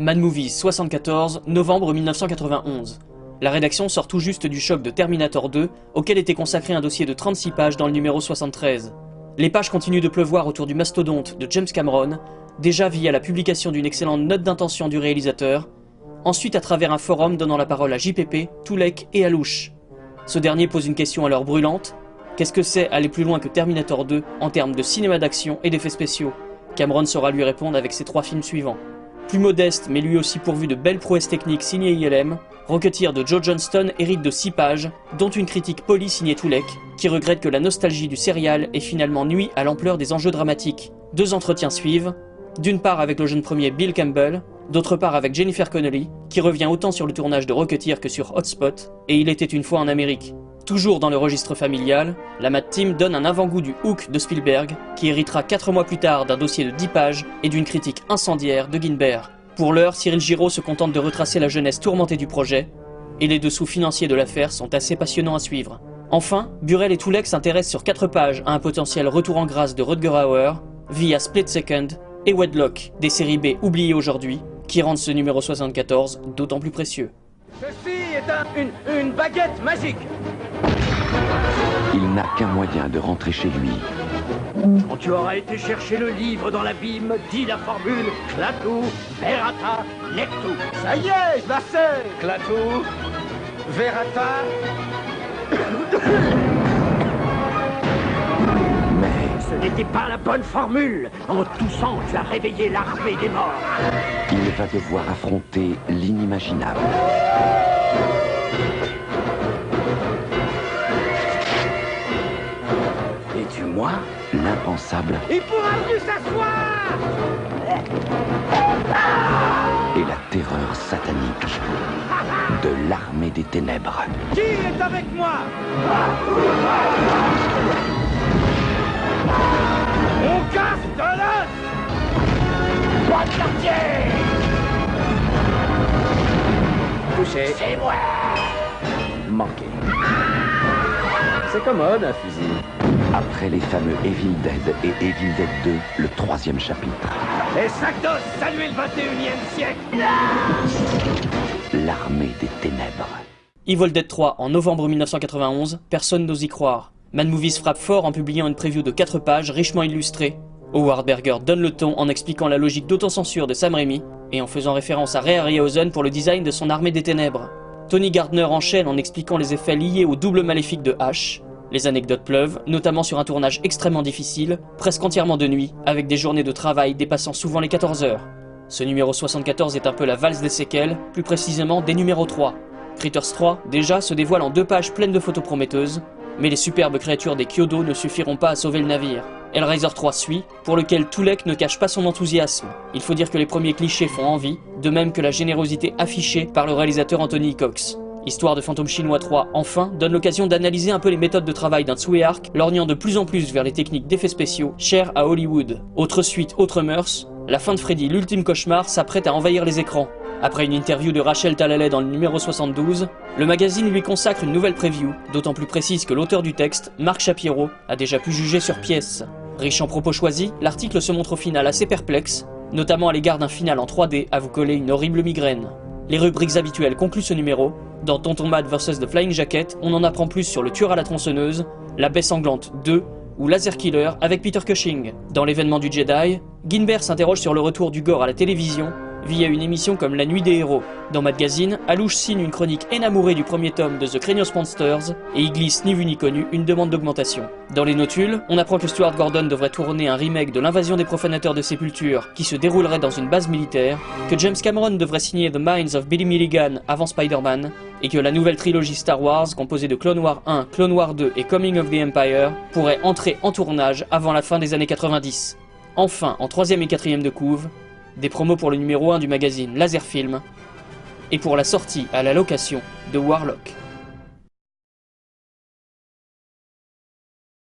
Mad Movies 74, novembre 1991. La rédaction sort tout juste du choc de Terminator 2, auquel était consacré un dossier de 36 pages dans le numéro 73. Les pages continuent de pleuvoir autour du mastodonte de James Cameron, déjà via la publication d'une excellente note d'intention du réalisateur, ensuite à travers un forum donnant la parole à JPP, Toulek et Alouche. Ce dernier pose une question alors brûlante: qu'est-ce que c'est aller plus loin que Terminator 2 en termes de cinéma d'action et d'effets spéciaux? Cameron saura lui répondre avec ses 3 films suivants. Plus modeste mais lui aussi pourvu de belles prouesses techniques signées ILM, Rocketeer de Joe Johnston hérite de 6 pages, dont une critique polie signée Toulek, qui regrette que la nostalgie du serial ait finalement nui à l'ampleur des enjeux dramatiques. 2 entretiens suivent, d'une part avec le jeune premier Bill Campbell, d'autre part avec Jennifer Connelly, qui revient autant sur le tournage de Rocketeer que sur Hotspot, et Il était une fois en Amérique. Toujours dans le registre familial, la Mad Team donne un avant-goût du Hook de Spielberg, qui héritera 4 mois plus tard d'un dossier de 10 pages et d'une critique incendiaire de Guinbert. Pour l'heure, Cyril Giraud se contente de retracer la jeunesse tourmentée du projet, et les dessous financiers de l'affaire sont assez passionnants à suivre. Enfin, Burrell et Toulek s'intéressent sur 4 pages à un potentiel retour en grâce de Rutger Hauer, via Split Second et Wedlock, des séries B oubliées aujourd'hui, qui rendent ce numéro 74 d'autant plus précieux. Ceci est une baguette magique. Il n'a qu'un moyen de rentrer chez lui. Quand tu auras été chercher le livre dans l'abîme, dis la formule Klaatu, Verata, Nectu. Ça y est, je la sais. Klaatu, Verata. Mais Ce n'était pas la bonne formule. En toussant, tu as réveillé l'armée des morts. il va devoir affronter l'inimaginable. Et tu, moi? L'impensable Il pourra plus s'asseoir. et la terreur satanique de l'armée des ténèbres. Qui est avec moi? On casse de l'os. Pas de quartier. Touché. C'est moi. Manqué. C'est commode, un fusil. Après les fameux Evil Dead et Evil Dead 2, le 3e chapitre. Les sacs d'os, saluez le 21e siècle. L'armée des ténèbres. Evil Dead 3 en novembre 1991, personne n'ose y croire. Mad Movies frappe fort en publiant une preview de 4 pages richement illustrée. Howard Berger donne le ton en expliquant la logique d'autocensure de Sam Raimi et en faisant référence à Ray Harryhausen pour le design de son armée des ténèbres. Tony Gardner enchaîne en expliquant les effets liés au double maléfique de H. Les anecdotes pleuvent, notamment sur un tournage extrêmement difficile, presque entièrement de nuit, avec des journées de travail dépassant souvent les 14 heures. Ce numéro 74 est un peu la valse des séquelles, plus précisément des numéros 3. Critters 3, déjà, se dévoile en 2 pages pleines de photos prometteuses, mais les superbes créatures des Kyodo ne suffiront pas à sauver le navire. Hellraiser 3 suit, pour lequel Toulek ne cache pas son enthousiasme. Il faut dire que les premiers clichés font envie, de même que la générosité affichée par le réalisateur Anthony Cox. Histoire de Fantôme Chinois 3, enfin, donne l'occasion d'analyser un peu les méthodes de travail d'un Tsui Hark, lorgnant de plus en plus vers les techniques d'effets spéciaux chères à Hollywood. Autre suite, autre mœurs, la fin de Freddy, l'ultime cauchemar, s'apprête à envahir les écrans. Après une interview de Rachel Talalay dans le numéro 72, le magazine lui consacre une nouvelle preview, d'autant plus précise que l'auteur du texte, Marc Shapiro, a déjà pu juger sur pièce. Riche en propos choisis, l'article se montre au final assez perplexe, notamment à l'égard d'un final en 3D à vous coller une horrible migraine. Les rubriques habituelles concluent ce numéro. Dans Tonton Mad vs The Flying Jacket, on en apprend plus sur le tueur à la tronçonneuse, La Baie Sanglante 2 ou Laser Killer avec Peter Cushing. Dans l'événement du Jedi, Guinbert s'interroge sur le retour du gore à la télévision via une émission comme La Nuit des Héros. Dans Magazine, Alouche signe une chronique énamourée du premier tome de The Craignos Monsters et y glisse ni vu ni connu une demande d'augmentation. Dans les notules, on apprend que Stuart Gordon devrait tourner un remake de l'invasion des profanateurs de sépulture qui se déroulerait dans une base militaire, que James Cameron devrait signer The Minds of Billy Milligan avant Spider-Man, et que la nouvelle trilogie Star Wars, composée de Clone Wars 1, Clone Wars 2 et Coming of the Empire, pourrait entrer en tournage avant la fin des années 90. Enfin, en 3e et 4e de couve, des promos pour le numéro 1 du magazine Laser Film, et pour la sortie à la location de Warlock.